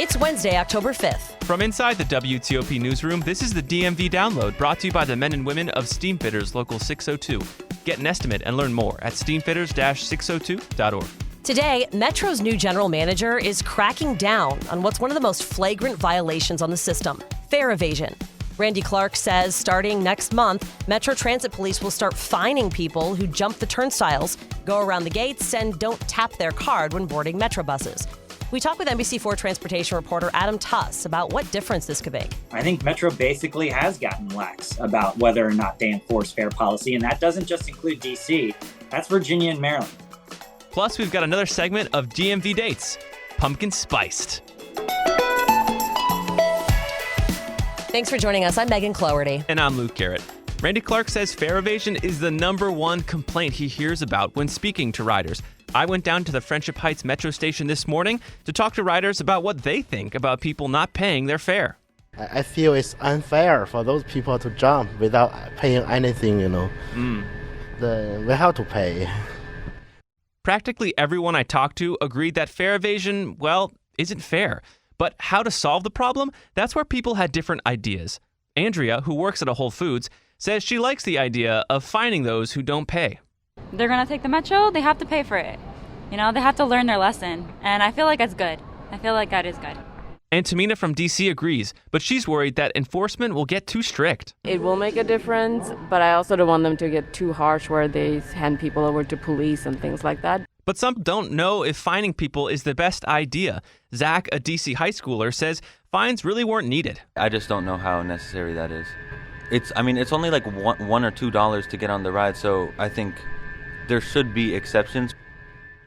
It's Wednesday, October 5th. From inside the WTOP newsroom, this is the DMV Download, brought to you by the men and women of Steamfitters Local 602. Get an estimate and learn more at steamfitters-602.org. Today, Metro's new general manager is cracking down on what's one of the most flagrant violations on the system, fare evasion. Randy Clarke says starting next month, Metro Transit Police will start fining people who jump the turnstiles, go around the gates, and don't tap their card when boarding Metro buses. We talked with NBC4 Transportation reporter Adam Tuss about what difference this could make. I think Metro basically has gotten lax about whether or not they enforce fare policy, and that doesn't just include D.C., that's Virginia and Maryland. Plus, we've got another segment of DMV Dates, pumpkin spiced. Thanks for joining us. I'm Megan Cloherty. And I'm Luke Garrett. Randy Clarke says fare evasion is the number one complaint he hears about when speaking to riders. I went down to the Friendship Heights Metro station this morning to talk to riders about what they think about people not paying their fare. I feel it's unfair for those people to jump without paying anything, We have to pay. Practically everyone I talked to agreed that fare evasion, isn't fair. But how to solve the problem? That's where people had different ideas. Andrea, who works at a Whole Foods, says she likes the idea of fining those who don't pay. They're going to take the Metro, they have to pay for it. They have to learn their lesson. And I feel like that's good. I feel like that is good. And Tamina from D.C. agrees, but she's worried that enforcement will get too strict. It will make a difference, but I also don't want them to get too harsh where they hand people over to police and things like that. But some don't know if fining people is the best idea. Zach, a D.C. high schooler, says fines really weren't needed. I just don't know how necessary that is. It's only like $1 or $2 to get on the ride, so I think there should be exceptions.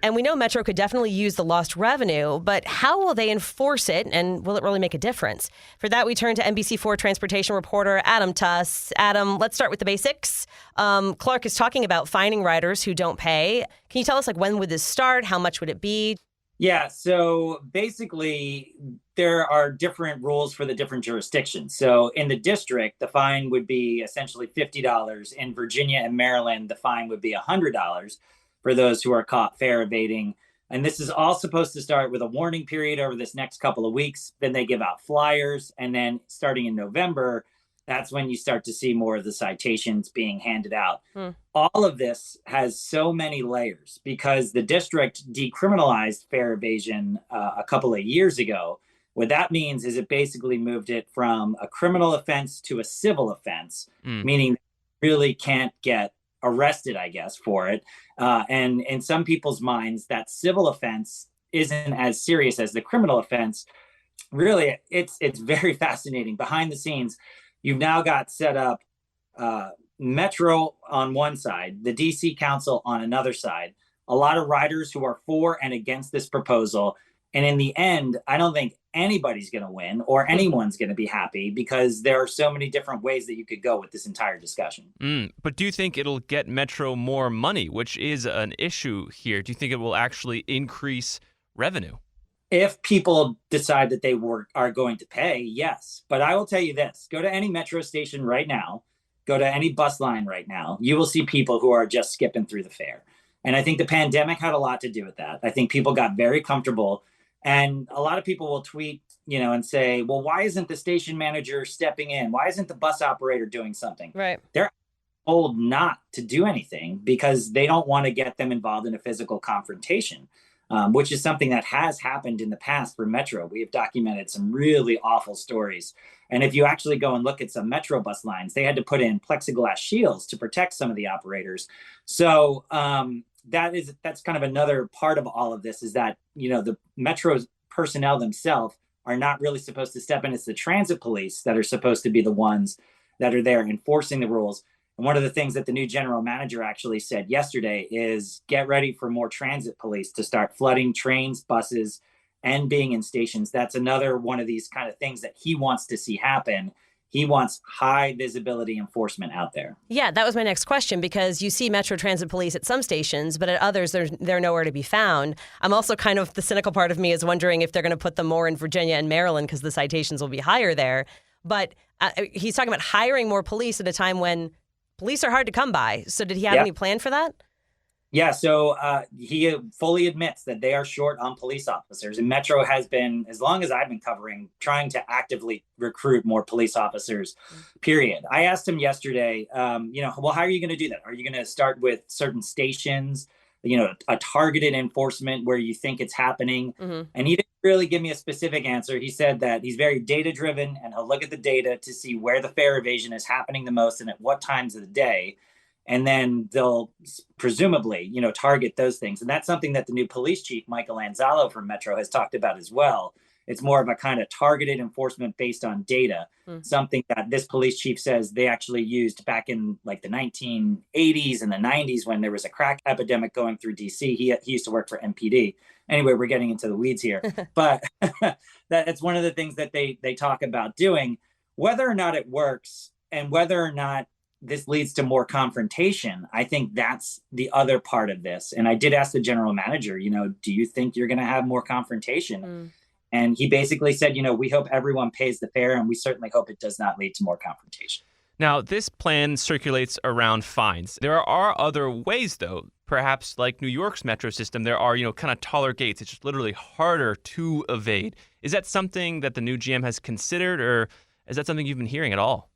And we know Metro could definitely use the lost revenue, but how will they enforce it, and will it really make a difference? For that, we turn to NBC4 Transportation reporter Adam Tuss. Adam, let's start with the basics. Clarke is talking about fining riders who don't pay. Can you tell us, when would this start? How much would it be? Yeah, so basically, there are different rules for the different jurisdictions. So in the district, the fine would be essentially $50. In Virginia and Maryland, the fine would be $100 for those who are caught fare evading. And this is all supposed to start with a warning period over this next couple of weeks. Then they give out flyers. And then starting in November, that's when you start to see more of the citations being handed out. All of this has so many layers because the district decriminalized fare evasion a couple of years ago. What that means is it basically moved it from a criminal offense to a civil offense, meaning you really can't get arrested, I guess, for it. And in some people's minds, that civil offense isn't as serious as the criminal offense. Really, it's very fascinating. Behind the scenes, you've now got set up Metro on one side, the DC Council on another side, a lot of riders who are for and against this proposal. And in the end, I don't think anybody's going to win or anyone's going to be happy because there are so many different ways that you could go with this entire discussion. But do you think it'll get Metro more money, which is an issue here? Do you think it will actually increase revenue? If people decide that they are going to pay, yes. But I will tell you this, go to any Metro station right now, go to any bus line right now, you will see people who are just skipping through the fare. And I think the pandemic had a lot to do with that. I think people got very comfortable. And a lot of people will tweet, and say, well, why isn't the station manager stepping in? Why isn't the bus operator doing something? Right. They're told not to do anything because they don't want to get them involved in a physical confrontation, which is something that has happened in the past for Metro. We have documented some really awful stories. And if you actually go and look at some Metro bus lines, they had to put in plexiglass shields to protect some of the operators. So, that's kind of another part of all of this is that, the Metro's personnel themselves are not really supposed to step in. It's the transit police that are supposed to be the ones that are there enforcing the rules. And one of the things that the new general manager actually said yesterday is get ready for more transit police to start flooding trains, buses, and being in stations. That's another one of these kind of things that he wants to see happen. He wants high visibility enforcement out there. Yeah, that was my next question, because you see Metro Transit Police at some stations, but at others, they're nowhere to be found. I'm also kind of, the cynical part of me is wondering if they're going to put them more in Virginia and Maryland because the citations will be higher there. But he's talking about hiring more police at a time when police are hard to come by. So did he have any plan for that? Yeah, so he fully admits that they are short on police officers, and Metro has been, as long as I've been covering, trying to actively recruit more police officers. Period. I asked him yesterday, well, how are you going to do that? Are you going to start with certain stations, a targeted enforcement where you think it's happening? Mm-hmm. And he didn't really give me a specific answer. He said that he's very data driven, and he'll look at the data to see where the fare evasion is happening the most and at what times of the day. And then they'll presumably, target those things. And that's something that the new police chief, Michael Anzalo from Metro, has talked about as well. It's more of a kind of targeted enforcement based on data, something that this police chief says they actually used back in like the 1980s and the 90s when there was a crack epidemic going through DC. He used to work for MPD. Anyway, we're getting into the weeds here. But that's one of the things that they talk about doing. Whether or not it works and whether or not this leads to more confrontation, I think that's the other part of this. And I did ask the general manager, do you think you're going to have more confrontation? And he basically said, we hope everyone pays the fare, and we certainly hope it does not lead to more confrontation. Now, this plan circulates around fines. There are other ways, though. Perhaps like New York's metro system, there are, kind of taller gates. It's just literally harder to evade. Is that something that the new GM has considered, or is that something you've been hearing at all?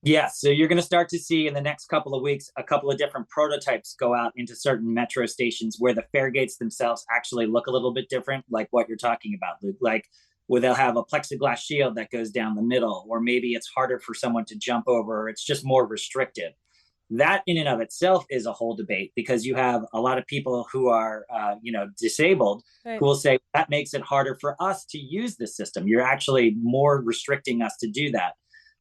Yes. So you're going to start to see in the next couple of weeks a couple of different prototypes go out into certain metro stations where the fare gates themselves actually look a little bit different, like what you're talking about, Luke. Like where they'll have a plexiglass shield that goes down the middle, or maybe it's harder for someone to jump over, or it's just more restrictive. That in and of itself is a whole debate, because you have a lot of people who are, disabled, right, who will say that makes it harder for us to use the system. You're actually more restricting us to do that.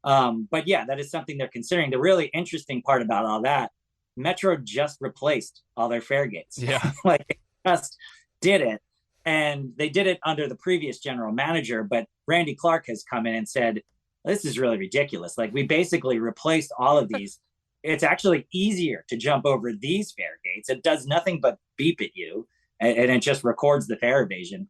But yeah, that is something they're considering. The really interesting part about all that, Metro just replaced all their fare gates. Yeah. Like just did it. And they did it under the previous general manager, but Randy Clarke has come in and said, this is really ridiculous. Like we basically replaced all of these. It's actually easier to jump over these fare gates. It does nothing but beep at you, and it just records the fare evasion.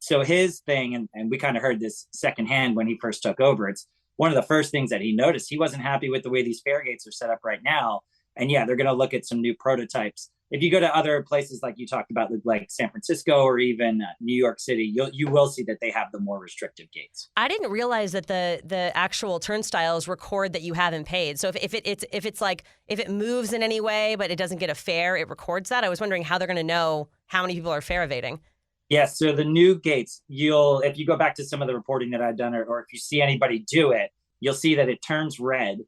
So his thing, and we kind of heard this secondhand when he first took over, it's one of the first things that he noticed. He wasn't happy with the way these fare gates are set up right now. And yeah, they're going to look at some new prototypes. If you go to other places like you talked about, like San Francisco or even New York City, you will see that they have the more restrictive gates. I didn't realize that the actual turnstiles record that you haven't paid. So if it moves in any way but it doesn't get a fare, it records that. I was wondering how they're going to know how many people are fare evading. Yes, so the new gates, if you go back to some of the reporting that I've done, or if you see anybody do it, you'll see that it turns red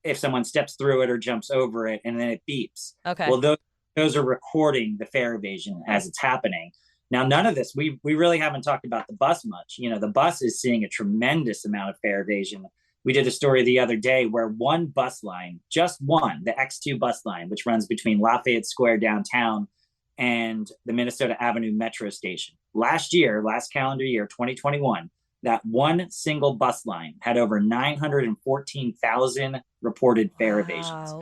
if someone steps through it or jumps over it, and then it beeps. Okay. Well, those are recording the fare evasion as it's happening. Now, none of this, we really haven't talked about the bus much. The bus is seeing a tremendous amount of fare evasion. We did a story the other day where one bus line, just one, the X2 bus line, which runs between Lafayette Square downtown and the Minnesota Avenue Metro Station. Last calendar year, 2021, that one single bus line had over 914,000 reported fare evasions.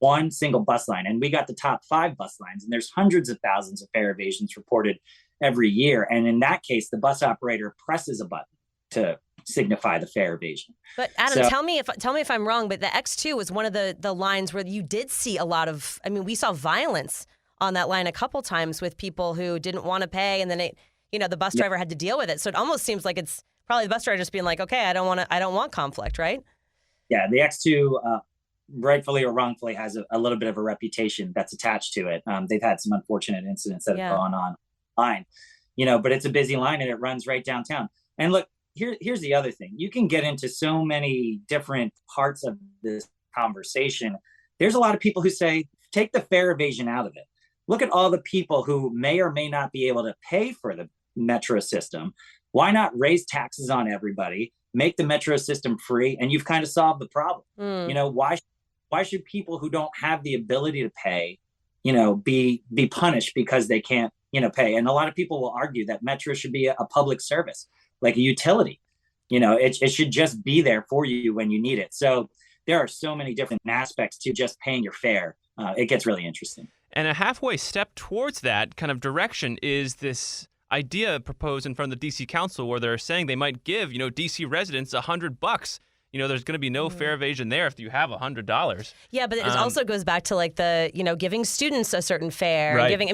One single bus line. And we got the top 5 bus lines, and there's hundreds of thousands of fare evasions reported every year. And in that case, the bus operator presses a button to signify the fare evasion. But Adam, tell me if I'm wrong, but the X2 was one of the lines where you did see a lot of, we saw violence on that line a couple times with people who didn't want to pay, and then the bus driver had to deal with it. So it almost seems like it's probably the bus driver just being like, okay, I don't want conflict, right? Yeah, the X2 rightfully or wrongfully has a little bit of a reputation that's attached to it. They've had some unfortunate incidents that have gone on line, but it's a busy line and it runs right downtown. And look, here's the other thing. You can get into so many different parts of this conversation. There's a lot of people who say, take the fare evasion out of it. Look at all the people who may or may not be able to pay for the metro system. Why not raise taxes on everybody, make the metro system free, and you've kind of solved the problem. Why should people who don't have the ability to pay, be punished because they can't, pay? And a lot of people will argue that metro should be a public service, like a utility. It should just be there for you when you need it. So there are so many different aspects to just paying your fare. It gets really interesting. And a halfway step towards that kind of direction is this idea proposed in front of the D.C. Council, where they're saying they might give, D.C. residents $100, there's going to be no fare evasion there if you have $100. Yeah, but it also goes back to like the, giving students a certain fare. Right. Giving,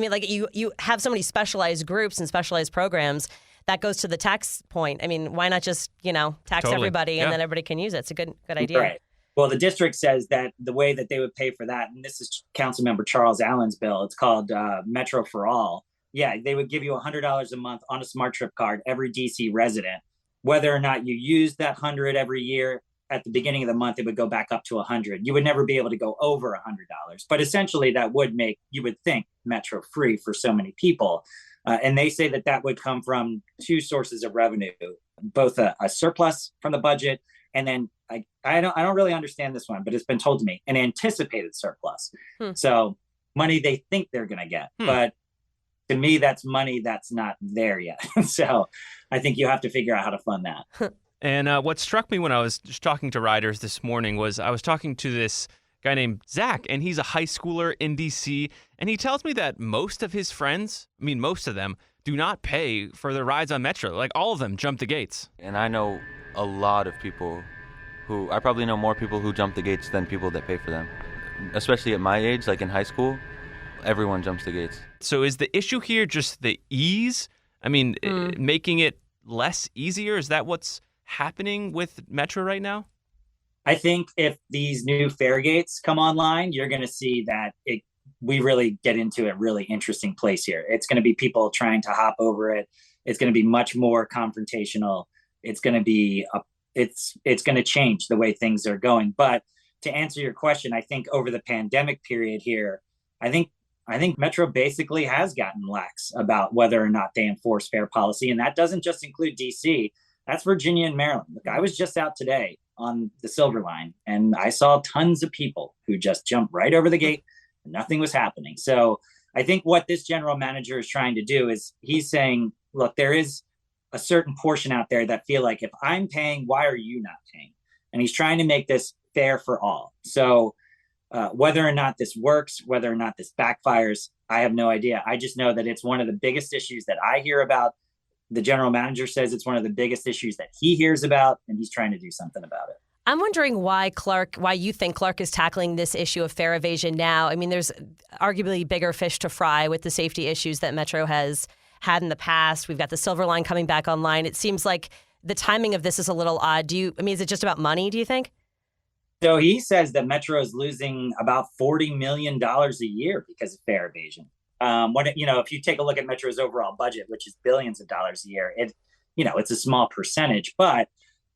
you have so many specialized groups and specialized programs. That goes to the tax point. I mean, why not just, tax Totally. everybody and then everybody can use it? It's a good idea. Right. Well, the district says that the way that they would pay for that, and this is Councilmember Charles Allen's bill, it's called Metro for All. Yeah, they would give you $100 a month on a smart trip card, every DC resident. Whether or not you use that 100 every year, at the beginning of the month, it would go back up to 100. You would never be able to go over $100. But essentially, that would make, you would think, Metro free for so many people. And they say that would come from two sources of revenue, both a surplus from the budget, and then I don't really understand this one, but it's been told to me, an anticipated surplus. So money they think they're going to get. But to me, that's money that's not there yet. So I think you have to figure out how to fund that. And what struck me when I was just talking to riders this morning was I was talking to this guy named Zach, and he's a high schooler in D.C., and he tells me that most of his friends, most of them, do not pay for their rides on Metro. Like, all of them jump the gates. And I know a lot of people I probably know more people who jump the gates than people that pay for them. Especially at my age, like in high school, everyone jumps the gates. So is the issue here just the ease? Making it less easier? Is that what's happening with Metro right now? I think if these new fare gates come online, you're going to see that we really get into a really interesting place here. It's going to be people trying to hop over it. It's going to be much more confrontational. It's going to be it's going to change the way things are going. But to answer your question, I think over the pandemic period here, I think Metro basically has gotten lax about whether or not they enforce fare policy. And that doesn't just include DC. That's Virginia and Maryland. Look, I was just out today on the Silver Line, and I saw tons of people who just jumped right over the gate and nothing was happening. So I think what this general manager is trying to do is he's saying, look, there is a certain portion out there that feel like if I'm paying, why are you not paying? And he's trying to make this fair for all. So whether or not this works, whether or not this backfires, I have no idea. I just know that it's one of the biggest issues that I hear about. The general manager says it's one of the biggest issues that he hears about, and he's trying to do something about it. I'm wondering why you think Clarke is tackling this issue of fare evasion now. I mean, there's arguably bigger fish to fry with the safety issues that Metro has had in the past. We've got the Silver Line coming back online. It seems like the timing of this is a little odd. Is it just about money, do you think? So he says that Metro is losing about $40 million a year because of fare evasion. If you take a look at Metro's overall budget, which is billions of dollars a year, it's a small percentage. But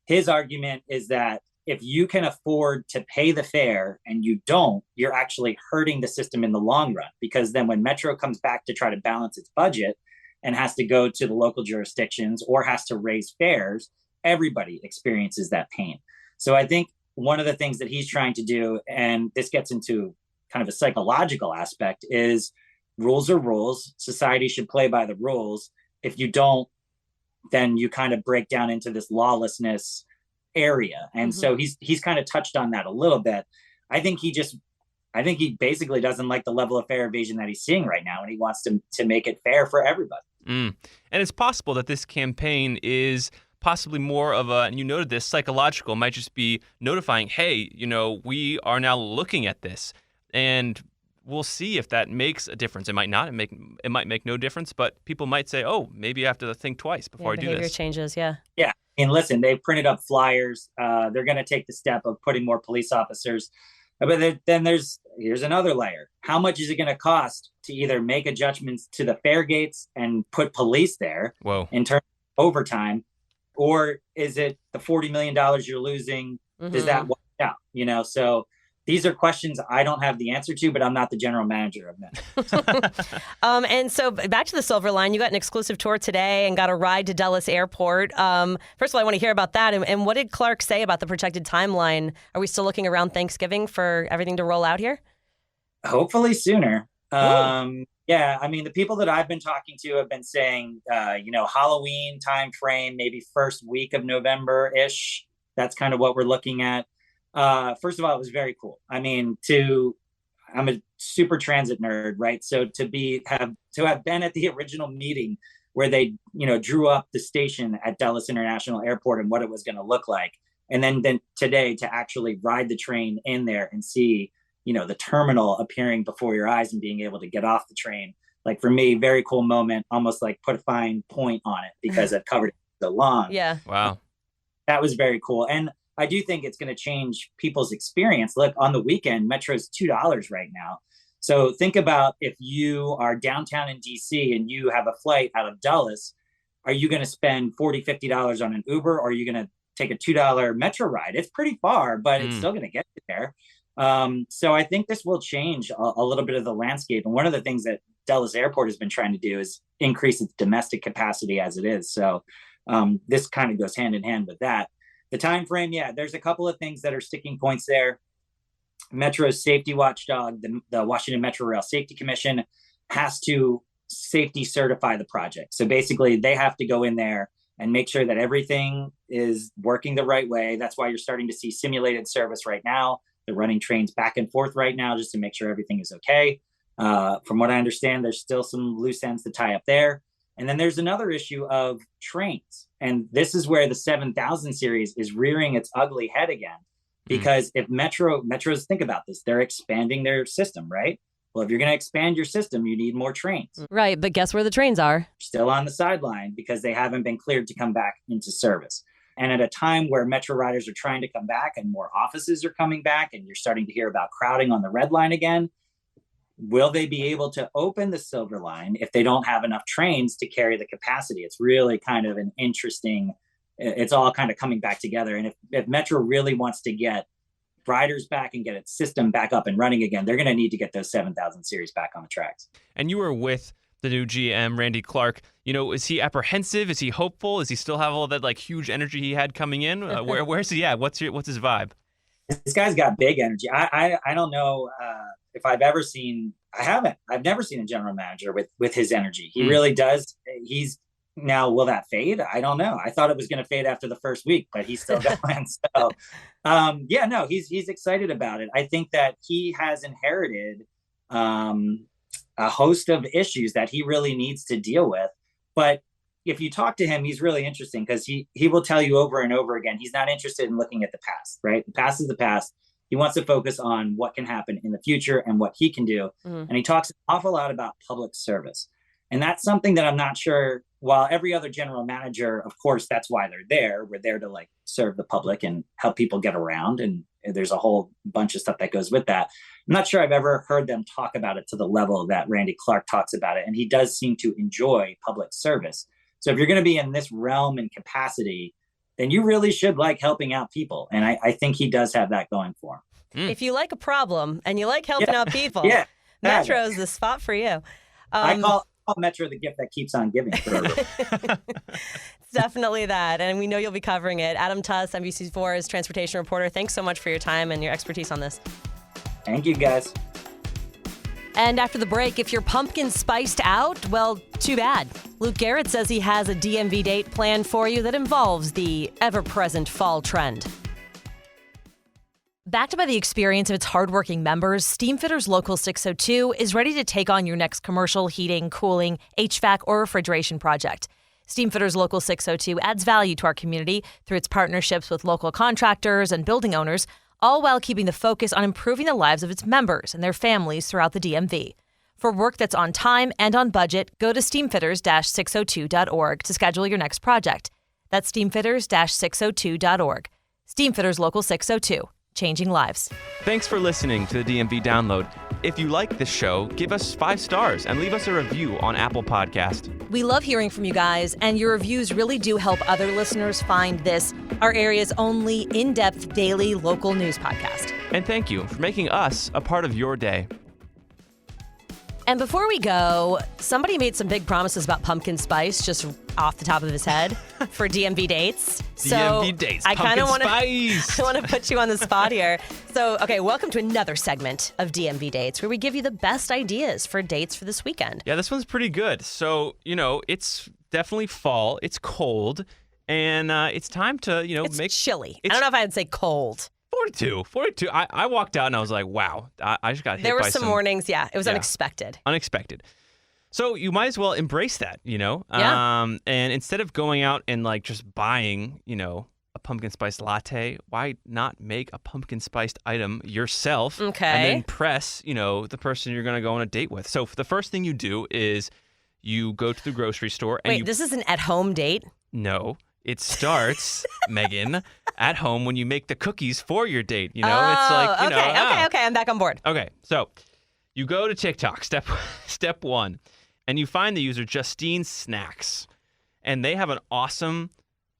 his argument is that if you can afford to pay the fare and you don't, you're actually hurting the system in the long run, because then when Metro comes back to try to balance its budget and has to go to the local jurisdictions or has to raise fares, everybody experiences that pain. So I think one of the things that he's trying to do, and this gets into kind of a psychological aspect, is rules are rules. Society should play by the rules. If you don't, then you kind of break down into this lawlessness area. And so he's kind of touched on that a little bit. I think he basically doesn't like the level of fare evasion that he's seeing right now, and he wants to make it fair for everybody. And it's possible that this campaign is possibly more of and you noted this, psychological, might just be notifying, hey, we are now looking at this, and we'll see if that makes a difference. It might not. It might make no difference, but people might say, oh, maybe I have to think twice before I do this. Behavior changes, yeah. Yeah. And listen, they've printed up flyers. They're going to take the step of putting more police officers. But then here's another layer. How much is it going to cost to either make adjustments to the fare gates and put police there in terms of overtime, or is it the $40 million you're losing? Does that work out? So these are questions I don't have the answer to, but I'm not the general manager of Metro. And so back to the Silver Line, you got an exclusive tour today and got a ride to Dulles Airport. First of all, I want to hear about that. And what did Clarke say about the projected timeline? Are we still looking around Thanksgiving for everything to roll out here? Hopefully sooner. Yeah, the people that I've been talking to have been saying, Halloween time frame, maybe first week of November-ish. That's kind of what we're looking at. First of all, it was very cool. I'm a super transit nerd, right? So to have been at the original meeting where they, drew up the station at Dulles International Airport and what it was going to look like, And then today to actually ride the train in there and see, the terminal appearing before your eyes and being able to get off the train. Like for me, very cool moment, almost like put a fine point on it because I've covered it so long. Yeah. Wow. That was very cool. And I do think it's going to change people's experience. Look, on the weekend, Metro's $2 right now. So think about if you are downtown in DC and you have a flight out of Dulles, are you going to spend $40, $50 on an Uber, or are you going to take a $2 Metro ride? It's pretty far, but it's still going to get you there. So I think this will change a little bit of the landscape. And one of the things that Dulles Airport has been trying to do is increase its domestic capacity as it is. So this kind of goes hand in hand with that. The time frame, there's a couple of things that are sticking points there. Metro's safety watchdog, the Washington Metro Rail Safety Commission, has to safety certify the project. So basically, they have to go in there and make sure that everything is working the right way. That's why you're starting to see simulated service right now. They're running trains back and forth right now just to make sure everything is okay. From what I understand, there's still some loose ends to tie up there. And then there's another issue of trains. And this is where the 7000 series is rearing its ugly head again. Because if Metros, think about this, they're expanding their system, right? Well, if you're going to expand your system, you need more trains. Right. But guess where the trains are? Still on the sideline because they haven't been cleared to come back into service. And at a time where Metro riders are trying to come back and more offices are coming back and you're starting to hear about crowding on the Red Line again, will they be able to open the Silver Line if they don't have enough trains to carry the capacity? It's really kind of an interesting, it's all kind of coming back together. And if Metro really wants to get riders back and get its system back up and running again, they're going to need to get those 7000 series back on the tracks. And you were with the new GM, Randy Clarke. Is he apprehensive? Is he hopeful? Does he still have all that huge energy he had coming in? Where's he at? What's his vibe? This guy's got big energy. I don't know if I've ever seen. I've never seen a general manager with his energy. He really does. Now, will that fade? I don't know. I thought it was going to fade after the first week, but he's still going. So, he's excited about it. I think that he has inherited a host of issues that he really needs to deal with. But if you talk to him, he's really interesting because he will tell you over and over again, he's not interested in looking at the past, right? The past is the past. He wants to focus on what can happen in the future and what he can do. And he talks an awful lot about public service. And that's something that I'm not sure, while every other general manager, of course, that's why they're there. We're there to serve the public and help people get around. And there's a whole bunch of stuff that goes with that. I'm not sure I've ever heard them talk about it to the level that Randy Clarke talks about it. And he does seem to enjoy public service. So if you're going to be in this realm and capacity, then you really should like helping out people. And I think he does have that going for him. If you like a problem and you like helping out people, Metro's the spot for you. I call Metro the gift that keeps on giving. It's definitely that. And we know you'll be covering it. Adam Tuss, NBC4's transportation reporter. Thanks so much for your time and your expertise on this. Thank you, guys. And after the break, if you're pumpkin spiced out, well, too bad. Luke Garrett says he has a DMV date planned for you that involves the ever-present fall trend. Backed by the experience of its hardworking members, Steamfitters Local 602 is ready to take on your next commercial, heating, cooling, HVAC, or refrigeration project. Steamfitters Local 602 adds value to our community through its partnerships with local contractors and building owners, all while keeping the focus on improving the lives of its members and their families throughout the DMV. For work that's on time and on budget, go to steamfitters-602.org to schedule your next project. That's steamfitters-602.org. Steamfitters Local 602. Changing lives. Thanks for listening to the DMV Download. If you like this show, give us 5 stars and leave us a review on Apple Podcast. We love hearing from you guys, and your reviews really do help other listeners find this, our area's only in-depth daily local news podcast. And thank you for making us a part of your day. And before we go, somebody made some big promises about pumpkin spice just off the top of his head for DMV Dates. DMV Dates, I kind of want to put you on the spot here. So, okay, welcome to another segment of DMV Dates where we give you the best ideas for dates for this weekend. Yeah, this one's pretty good. So, it's definitely fall. It's cold. And it's time to, it's chilly. I don't know if I'd say cold. 42. I walked out and I was like, wow, I just got hit by There were some mornings, it was unexpected. Unexpected. So you might as well embrace that, Yeah. And instead of going out and just buying, a pumpkin spice latte, why not make a pumpkin spiced item yourself? Okay. And then press, the person you're going to go on a date with. So the first thing you do is you go to the grocery store and Wait, this is an at-home date? No. It starts, Megan, at home when you make the cookies for your date. It's okay, I'm back on board. Okay, so you go to TikTok, step one, and you find the user Justine Snacks, and they have an awesome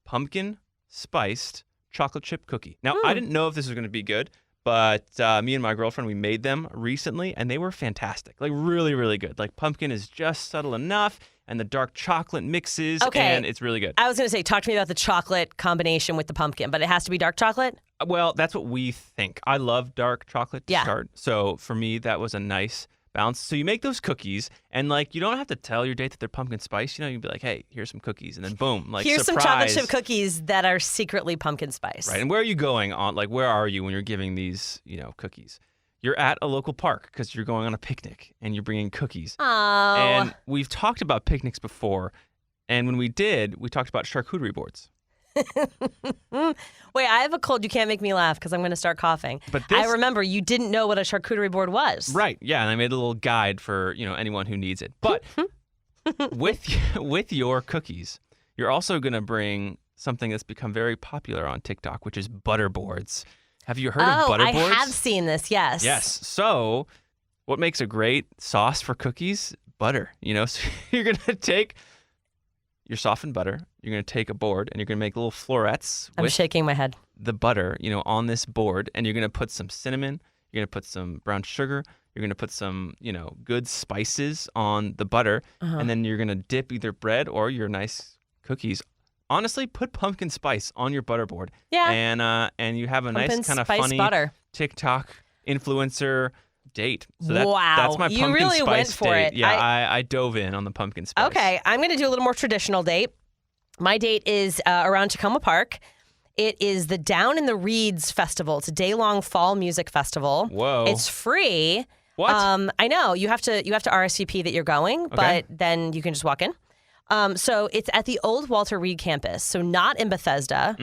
pumpkin spiced chocolate chip cookie. Now, I didn't know if this was going to be good, but me and my girlfriend, we made them recently, and they were fantastic. Like, really, really good. Like, pumpkin is just subtle enough, and the dark chocolate mixes, and it's really good. I was going to say, talk to me about the chocolate combination with the pumpkin, but it has to be dark chocolate? Well, that's what we think. I love dark chocolate to start. So for me, that was a nice balance. So you make those cookies, and you don't have to tell your date that they're pumpkin spice. You'd be like, hey, here's some cookies, and then boom, here's surprise. some chocolate chip cookies that are secretly pumpkin spice. Right, and where are you going on? Where are you when you're giving these, cookies? You're at a local park because you're going on a picnic, and you're bringing cookies. Oh. And we've talked about picnics before, and when we did, we talked about charcuterie boards. Wait, I have a cold. You can't make me laugh because I'm going to start coughing. But I remember you didn't know what a charcuterie board was. Right. Yeah, and I made a little guide for anyone who needs it. But with your cookies, you're also going to bring something that's become very popular on TikTok, which is butter boards. Have you heard of butter boards? I have seen this. Yes. Yes. So, what makes a great sauce for cookies? Butter. So you're going to take your softened butter. You're going to take a board and you're going to make little florets. I'm shaking my head. The butter, on this board, and you're going to put some cinnamon. You're going to put some brown sugar. You're going to put some, good spices on the butter, and then you're going to dip either bread or your nice cookies. Honestly, put pumpkin spice on your butter board. Yeah. And you have a nice kind of funny butter. TikTok influencer date. So wow. That's my pumpkin you really spice went for date. it. Yeah, I dove in on the pumpkin spice. Okay, I'm going to do a little more traditional date. My date is around Tacoma Park. It is the Down in the Reeds Festival. It's a day-long fall music festival. Whoa. It's free. What? I know. You have to RSVP that you're going, but then you can just walk in. So it's at the old Walter Reed campus, so not in Bethesda.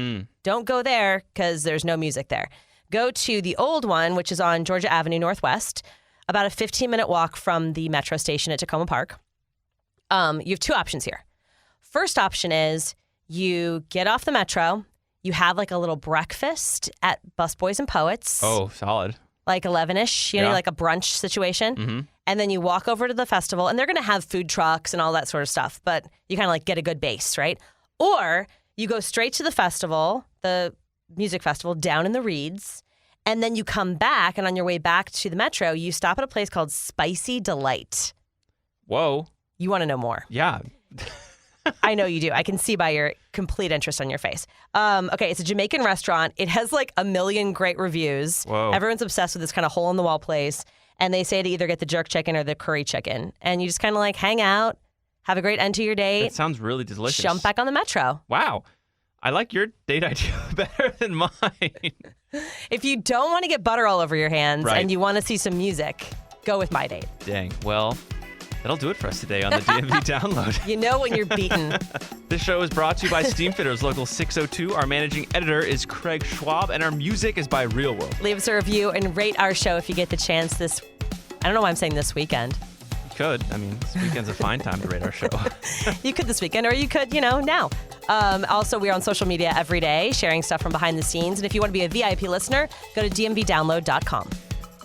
Don't go there because there's no music there. Go to the old one, which is on Georgia Avenue Northwest, about a 15-minute walk from the metro station at Tacoma Park. You have two options here. First option is you get off the metro, you have a little breakfast at Busboys and Poets. Oh, solid. 11-ish, like a brunch situation. Mm-hmm. And then you walk over to the festival, and they're going to have food trucks and all that sort of stuff, but you kind of get a good base, right? Or you go straight to the festival, the music festival down in the Reeds, and then you come back, and on your way back to the metro, you stop at a place called Spicy Delight. Whoa. You want to know more? Yeah. I know you do. I can see by your complete interest on your face. Okay, it's a Jamaican restaurant. It has 1 million great reviews. Whoa. Everyone's obsessed with this kind of hole-in-the-wall place. And they say to either get the jerk chicken or the curry chicken. And you just kind of hang out, have a great end to your date. That sounds really delicious. Jump back on the metro. Wow. I like your date idea better than mine. If you don't want to get butter all over your hands and you want to see some music, go with my date. Dang. Well, that'll do it for us today on the DMV Download. You know when you're beaten. This show is brought to you by Steamfitters Local 602. Our managing editor is Craig Schwab, and our music is by Real World. Leave us a review and rate our show if you get the chance I don't know why I'm saying this weekend. You could. This weekend's a fine time to rate our show. You could this weekend, or you could, now. Also, we're on social media every day, sharing stuff from behind the scenes. And if you want to be a VIP listener, go to dmvdownload.com.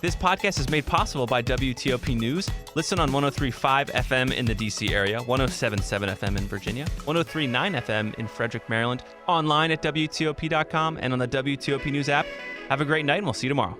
This podcast is made possible by WTOP News. Listen on 103.5 FM in the D.C. area, 107.7 FM in Virginia, 103.9 FM in Frederick, Maryland, online at WTOP.com and on the WTOP News app. Have a great night, and we'll see you tomorrow.